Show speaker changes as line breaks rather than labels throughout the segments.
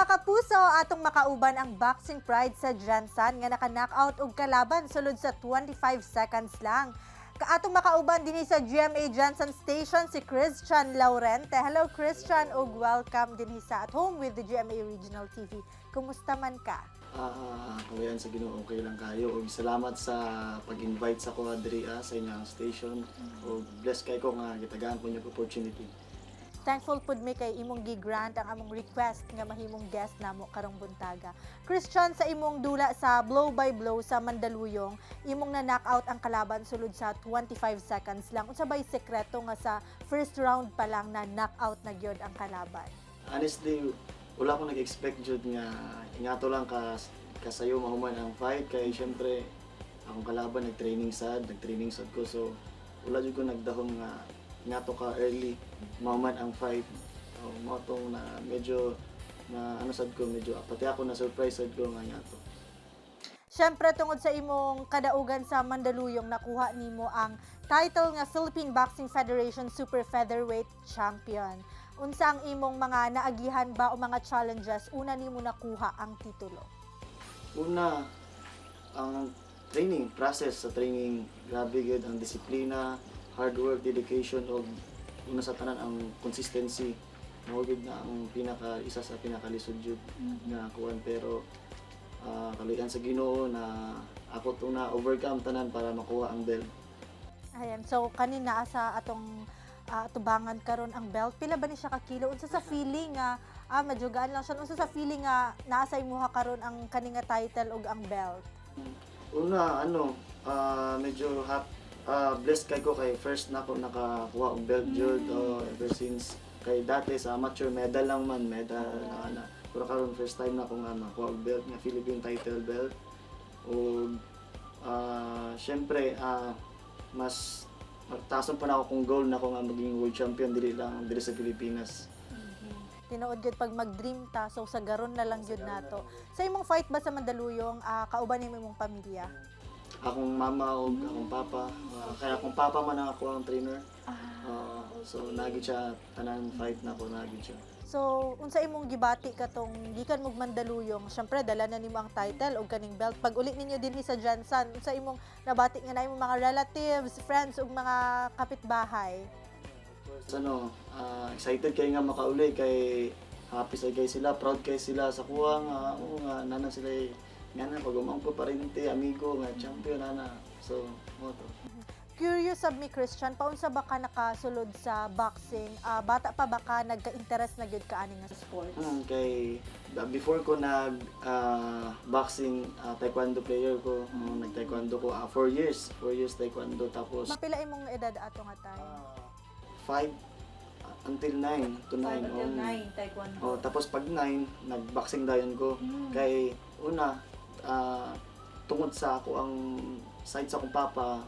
Mga kapuso, atong makauban ang boxing pride sa Jansan nga naka-knockout og kalaban sulod sa 25 seconds lang. Atong makauban dinhi sa GMA Jansan Station si Christian Laurente. Hello Christian ug welcome dinhi sa At Home with the GMA Regional TV. Kumusta man ka?
Kawayan sa Ginoo, okay lang kayo. Ug salamat sa pag-invite sa ko diri sa inyong station. Ug bless kay ko nga gitagaan ko niyo opportunity.
Thankful pud mi kay imong gi-grant ang among request nga mahimong guest namo karong buntaga. Christian, sa imong dula sa blow by blow sa Mandaluyong, imong na knockout ang kalaban sulod sa 25 seconds lang. Unsa bay sekreto nga sa first round pa lang na knockout na gyud ang kalaban?
Honestly, wala ko nag-expect jud nga ingato lang kasayo mahuman ang fight kay syempre akong kalaban nagtraining sad ko, so wala jud ko nagdahom nga nato ka early mahuman ang fight. Mo tong na medyo na ano sad ko, medyo pati ako na surprise sad ko nga nato.
Siyempre, tungod sa imong kadaugan sa Mandaluyong, nakuha nimo ang title nga Philippine Boxing Federation Super Featherweight Champion. Unsa ang imong mga naagihan ba o mga challenges una nimo nakuha ang titulo?
Una, ang training process sa training, grabe gid ang disiplina, hard work, dedication, o una sa tanan ang consistency. Mao gid na ang isa sa pinakalisod jud nga kuan, pero kaluyan sa Ginoo na ako to na overcome tanan para makuha ang belt.
Ayan, so kanina sa atong tubangan karon ang belt, pila ba ni siya ka kilo? Unsa sa feeling nga madjugaan lang siya? Unsa sa feeling nga naa sa imuha karon ang kaninga title ug ang belt?
Una, medyo blessed kay ko kay first na ako nakakuha og belt jud, ever since kay dati sa amateur medal lang man, pero karon first time na ako nga nakuha og belt nga Philippine title belt. Ug syempre mas tason pa na ako kung goal na ako nga maging world champion dili sa Pilipinas.
Tinuod gyud pag mag-dream ta, so sa garon na lang gyud nato. Sa imong fight ba sa Mandaluyong, kauban nimo imong pamilya?
Akong mama o akong papa, kaya akong papa man ang ako ang trainer. So nagid siya tanan fight na ako nagid siya.
So unsa imong gibati katong gikan mo Mandaluyong? Syempre dala na nimo ang title ug kaning belt. Pag uli ninyo dinhi sa Jansan, unsa imong nabati nga na imong mga relatives, friends ug mga kapitbahay?
Excited kay nga makauli kay happy sa kay sila, proud kay sila sa kuha nga nana sila nga pag umangko parinti amigo nga champion nana. So mo to.
Curious sab mi Christian, paunsa ba ka nakasulod sa boxing? Bata pa ba ka nagka-interest na gyud ka ani nga sa sports?
Kay before ko nag boxing, taekwondo player ko. Nag-taekwondo ko 4 years taekwondo, tapos
Mapila imong edad ato nga time?
5 until 9 to 9.
Until 9, taekwondo.
Tapos pag 9, nag-boxing dayon ko. Kay una, tungod sa ako ang side sa akong papa,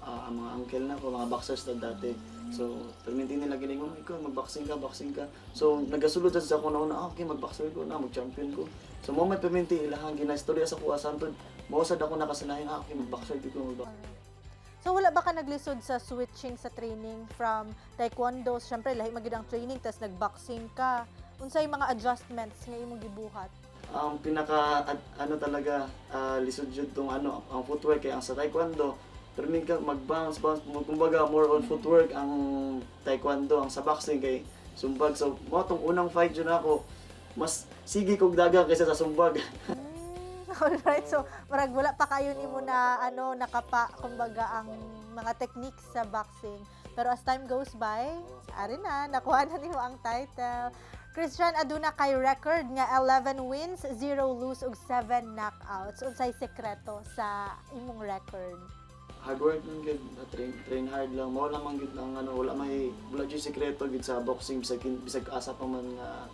ang mga uncle na ko, mga boxers na dati. So, perminti nila giningon, ikaw mag-boxing ka. So, nagasulod sa ako na una, okay, mag-boxer ko na, mag-champion ko. So, moment perminti, ilahang ginastorya sa kuha santod, mawasad ako nakasanayan, okay, mag-boxer ko, mag-boxer.
So wala ba ka naglisod sa switching sa training from taekwondo? Syempre lahi magyud ang training tas nag-boxing ka. Unsay mga adjustments nga imong gibuhat?
Ang pinaka talaga lisod jud tong ang footwork kay ang sa taekwondo permin ka mag-bounce, kumbaga more on footwork ang taekwondo, ang sa boxing kay sumbag. So mo tong unang fight jud ako, mas sige kog dagang kaysa sa sumbag.
Alright, so marag wala pa kayo nimo na nakapa kumbaga ang mga techniques sa boxing. Pero as time goes by, ari na nakuha na nimo ang title. Christian, aduna kay record nga 11 wins, 0 lose ug 7 knockouts. Unsay sekreto sa imong record?
Hard work lang gid, train hard lang. Mao lang man gid ang wala jud sekreto gid sa boxing, bisag asa pa man nga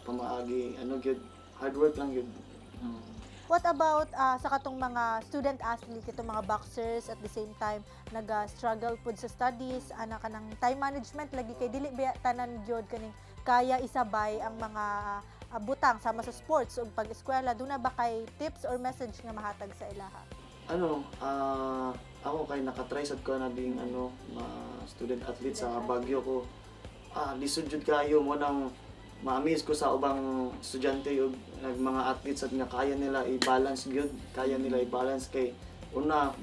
pamaagi gid, hard work lang gid.
What about sa katong mga student athlete, itong mga boxers at the same time nag-struggle pud sa studies, ana kanang time management lagi kay dili ba tanan gyud kaning kaya isabay ang mga butang sama sa sports ug pag-eskwela? Duna ba kay tips or message nga mahatag sa ilaha?
Ako kay nakatry sad ko na being student athlete sa Baguio ko. Lisod jud kayo mo nang ma-amaze ko sa ubang estudyante ug mga athletes at nga kaya nila i-balance gyud, kaya nila i-balance kay una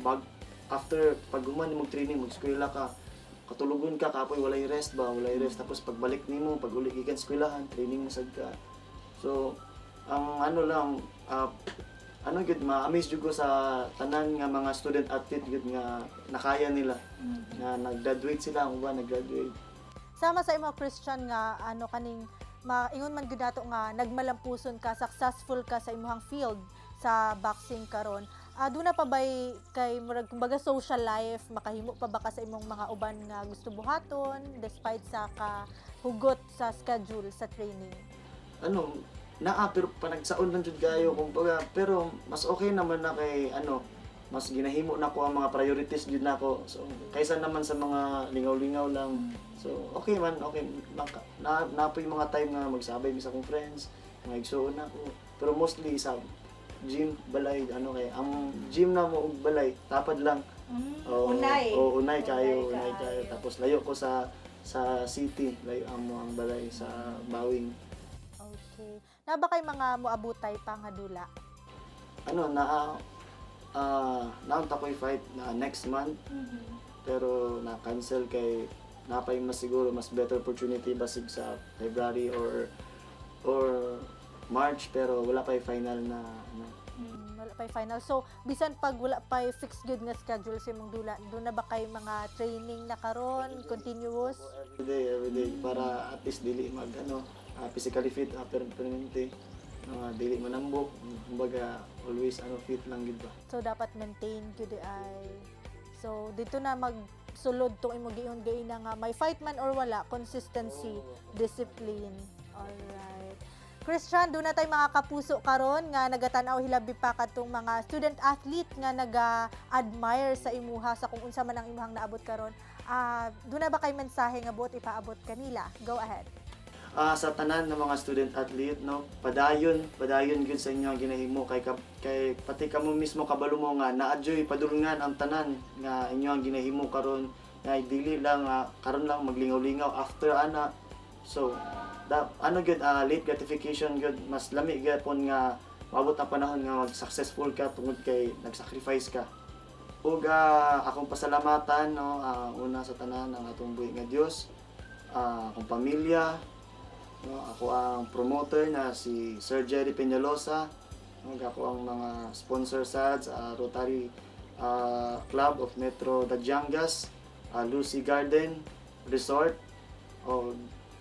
after pag human mo training mag-eskwela ka, katulugon ka kapoy walay rest tapos pagbalik nimo pag uli gikan eskwelahan training mo sad ka. So ang ano lang ano gyud ma-amaze jud ko sa tanan nga mga student athlete gyud nga nakaya nila na nag-graduate sila ang uban nag-graduate.
Sama sa imo Christian nga ano kaning maingon man gyud nato nga nagmalampuson ka, successful ka sa imong field sa boxing karon. Aduna pa bay kay murag kumbaga social life makahimo pa ba ka sa imong mga uban nga gusto buhaton despite sa kahugot sa schedule sa training?
Ano pero panagsaon lang jud kayo kumbaga pero mas okay naman na kay ano mas ginahimo na ko ang mga priorities jud nako so kaysa naman sa mga lingaw-lingaw lang so okay man okay napoy mga time nga magsabay mi sa akong friends mga igsuon ako pero mostly sa gym balay ano kay ang gym na mo ug balay tapad lang unay kayo tapos layo ko sa city layo amo ang balay sa Bawing.
Okay. Na ba kay mga moabutay pa nga dula?
Ano naunta ko'y fight na next month pero na-cancel kay napay mas siguro mas better opportunity basig sa February or March pero wala pa final na ano.
Wala pa final. So bisan pag wala pa fixed good nga schedule sa imong dula, doon na ba kay mga training na karon continuous?
Everyday para at least dili mag physically fit permanente. Dili manambok, kumbaga always fit lang gid ba.
So dapat maintain gyud ay. So dito na magsulod tong imong giun na nga may fight man or wala, consistency, discipline. Alright. Christian, doon na tayo mga kapuso karon nga nagatanaw hilabi pa kadtong mga student athlete nga naga-admire sa imuha sa kung unsa man ang imuhang naabot karon. Doon na ba kay mensahe nga buot ipaabot kanila? Go ahead.
Sa tanan ng mga student athlete no padayon gyud sa inyo ang ginahimo kay pati kamo mismo kabalo mo nga naadyoy padulungan ang tanan nga inyo ang ginahimo karon nga dili lang karon lang maglingaw-lingaw after ana so gyud late gratification gyud mas lami gyapon nga maabot ang panahon nga mag-successful ka tungod kay nag-sacrifice ka ug akong pasalamatan no una sa tanan ang atong buhi nga Dios akong pamilya. No, ako ang promoter na si Sir Jerry Peñalosa. Ako ang mga sponsor sa Rotary Club of Metro Dajangas, Lucy Garden Resort.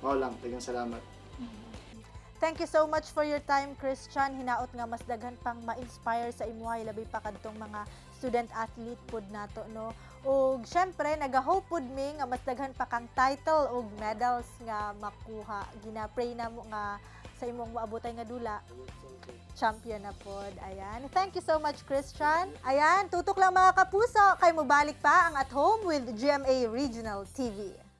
Lang, tagang salamat.
Thank you so much for your time, Christian. Hinaot nga mas daghan pang ma-inspire sa imuhay labi pa kadtong mga student athlete pod nato no. Ug syempre nagahope pod mi nga mas daghan pa kang title ug medals nga makuha. Gina-pray na mo nga sa imong maabotay nga dula. Champion na pod. Ayan. Thank you so much, Christian. Ayan, tutok lang mga kapuso kay mobalik pa ang At Home with GMA Regional TV.